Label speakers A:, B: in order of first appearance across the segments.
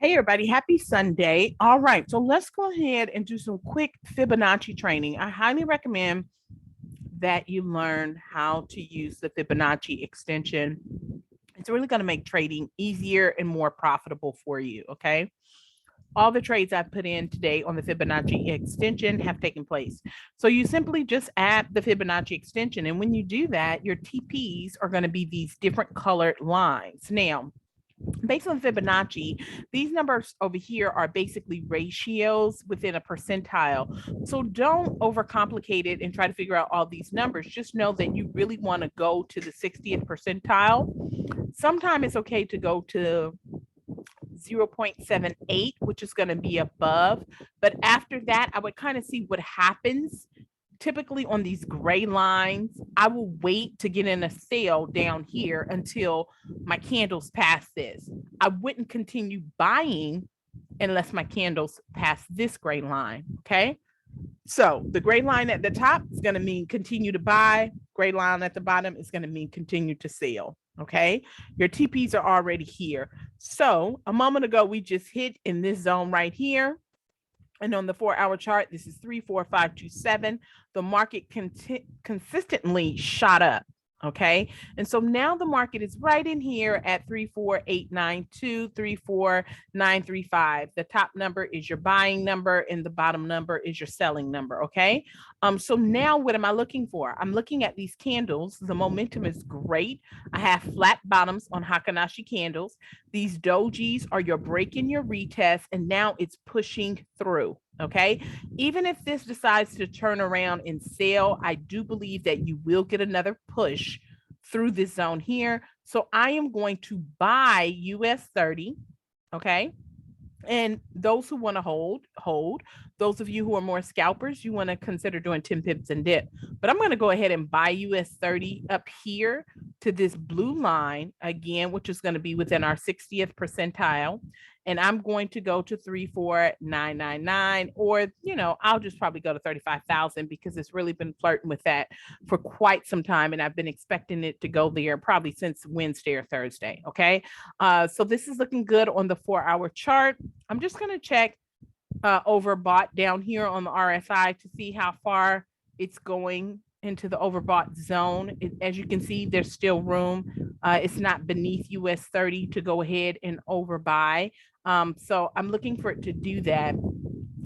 A: Hey everybody, happy Sunday. All right, so let's go ahead and do some quick Fibonacci training. I highly recommend that you learn how to use the Fibonacci extension. It's really going to make trading easier and more profitable for you, okay? All the trades I put in today on the Fibonacci extension have taken place. So you simply just add the Fibonacci extension, and when you do that, your TPs are going to be these different colored lines. Now, based on Fibonacci, these numbers over here are basically ratios within a percentile. So don't overcomplicate it and try to figure out all these numbers. Just know that you really want to go to the 60th percentile. Sometimes it's okay to go to 0.78, which is going to be above. But after that, I would kind of see what happens. Typically on these gray lines, I will wait to get in a sale down here until my candles pass this. I wouldn't continue buying unless my candles pass this gray line. Okay. So the gray line at the top is going to mean continue to buy. Gray line at the bottom is going to mean continue to sell. Okay. Your TPs are already here. So a moment ago, we just hit in this zone right here. And on the 4-hour chart, this is 34527. The market consistently shot up. Okay. And so now the market is right in here at 34892, 34935. The top number is your buying number and the bottom number is your selling number. Okay. So now what am I looking for? I'm looking at these candles. The momentum is great. I have flat bottoms on Hakanashi candles. These dojis are your break in your retest, and now it's pushing through. Okay. Even if this decides to turn around and sell, I do believe that you will get another push through this zone here. So I am going to buy US 30. Okay. And those who want to hold. Those of you who are more scalpers, you want to consider doing 10 pips and dip. But I'm going to go ahead and buy US 30 up here to this blue line again, which is going to be within our 60th percentile. And I'm going to go to 34999, or, I'll just probably go to 35,000 because it's really been flirting with that for quite some time. And I've been expecting it to go there probably since Wednesday or Thursday. Okay. So this is looking good on the 4-hour chart. I'm just going to check overbought down here on the RSI to see how far it's going into the overbought zone. As you can see, there's still room. It's not beneath US 30 to go ahead and overbuy. So I'm looking for it to do that.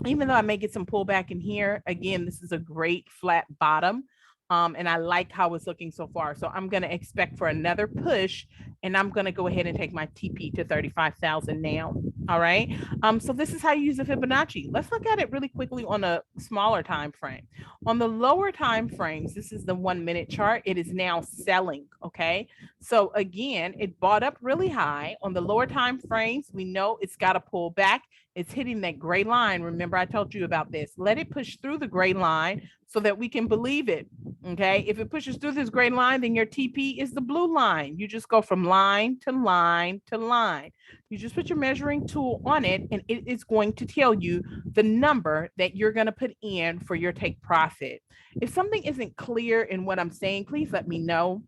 A: Even though I may get some pullback in here, again, this is a great flat bottom. And I like how it's looking so far. So I'm going to expect for another push, and I'm going to go ahead and take my TP to 35,000 now. All right. So this is how you use the Fibonacci. Let's look at it really quickly on a smaller time frame. On the lower time frames, this is the 1-minute chart. It is now selling. Okay. So again, it bought up really high. On the lower time frames, we know it's got to pull back. It's hitting that gray line. Remember, I told you about this. Let it push through the gray line so that we can believe it. Okay. If it pushes through this gray line, then your TP is the blue line. You just go from line to line to line. You just put your measuring tool on it, and it is going to tell you the number that you're going to put in for your take profit. If something isn't clear in what I'm saying, please let me know.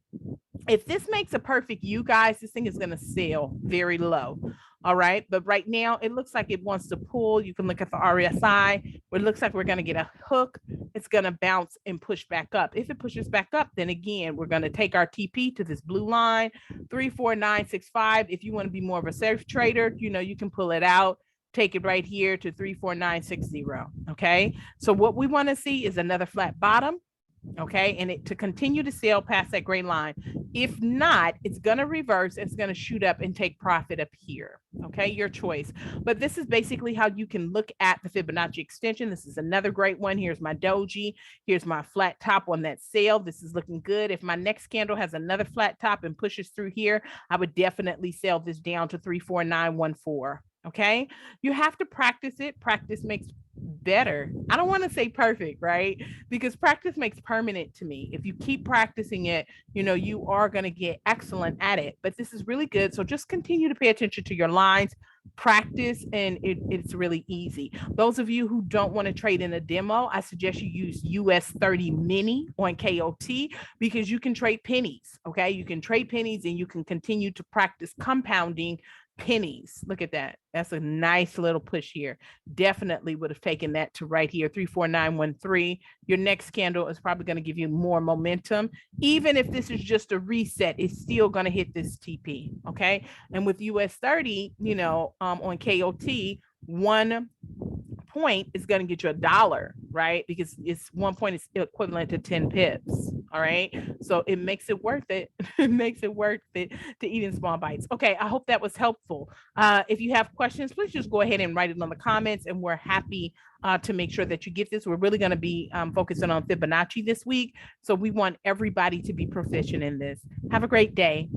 A: If this makes a perfect you guys, this thing is going to sell very low. All right. But right now, it looks like it wants to pull. You can look at the RSI. It looks like we're going to get a hook. It's going to bounce and push back up. If it pushes back up, then again, we're going to take our TP to this blue line, 34965. If you want to be more of a safe trader, you can pull it out. Take it right here to 34960. Okay. So what we want to see is another flat bottom. Okay. And it to continue to sell past that gray line. If not, it's going to reverse. It's going to shoot up and take profit up here. Okay. Your choice. But this is basically how you can look at the Fibonacci extension. This is another great one. Here's my doji. Here's my flat top on that sale. This is looking good. If my next candle has another flat top and pushes through here, I would definitely sell this down to 34914. Okay. You have to practice it. Practice makes better. I don't want to say perfect, right? Because practice makes permanent to me. If you keep practicing it, you are going to get excellent at it. But this is really good. So just continue to pay attention to your lines, practice, and it's really easy. Those of you who don't want to trade in a demo, I suggest you use US 30 mini on KOT because you can trade pennies. Okay. You can trade pennies and you can continue to practice compounding pennies. Look at that. That's a nice little push here. Definitely would have taken that to right here, 34913. Your next candle is probably going to give you more momentum. Even if this is just a reset, it's still going to hit this TP. Okay. And with US 30, on KOT, 1 point is going to get you $1, right? Because it's 1 point is equivalent to 10 pips. All right. So it makes it worth it. It makes it worth it to eat in small bites. Okay. I hope that was helpful. If you have questions, please just go ahead and write it on the comments, and we're happy to make sure that you get this. We're really going to be focusing on Fibonacci this week. So we want everybody to be proficient in this. Have a great day.